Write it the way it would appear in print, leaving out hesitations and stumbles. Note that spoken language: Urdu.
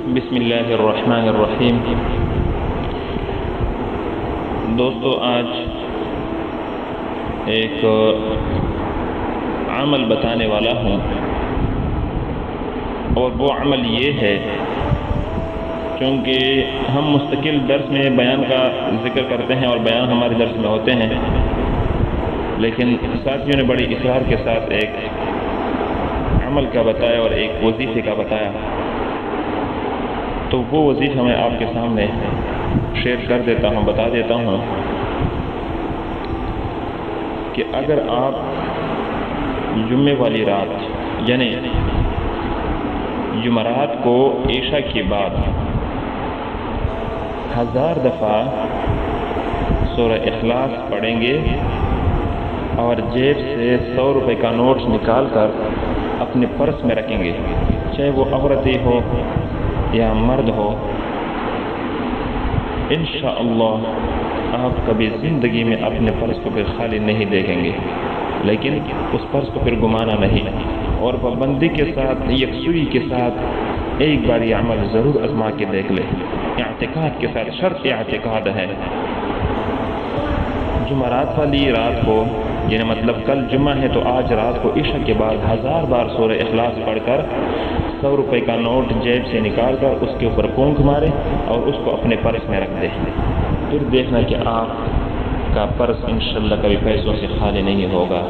بسم اللہ الرحمن الرحیم۔ دوستو، آج ایک عمل بتانے والا ہوں، اور وہ عمل یہ ہے، چونکہ ہم مستقل درس میں بیان کا ذکر کرتے ہیں اور بیان ہمارے درس میں ہوتے ہیں، لیکن ساتھیوں نے بڑی اصرار کے ساتھ ایک عمل کا بتایا اور ایک وظیفے کا بتایا، تو وہ وظیفہ میں آپ کے سامنے شیئر کر دیتا ہوں، بتا دیتا ہوں کہ اگر آپ جمعے والی رات یعنی جمعرات کو عشاء کے بعد 1000 دفعہ سورہ اخلاص پڑھیں گے اور جیب سے 100 روپے کا نوٹ نکال کر اپنے پرس میں رکھیں گے، چاہے وہ عورت ہی ہو یا مرد ہو، انشاءاللہ آپ کبھی زندگی میں اپنے پرس کو پھر خالی نہیں دیکھیں گے، لیکن اس پرس کو پھر گمانا نہیں، اور پابندی کے ساتھ، یکسوئی کے ساتھ ایک بار یہ عمل ضرور آزما کے دیکھ لے، اعتقاد کے ساتھ، شرط اعتقاد ہے۔ جمعرات والی رات کو، یعنی مطلب کل جمعہ ہے تو آج رات کو عشاء کے بعد 1000 بار سورہ اخلاص پڑھ کر 100 روپے کا نوٹ جیب سے نکال کر اس کے اوپر پونک مارے اور اس کو اپنے پرس میں رکھ دے، پھر دیکھنا کہ آپ کا پرس انشاءاللہ کبھی پیسوں سے خالی نہیں ہوگا۔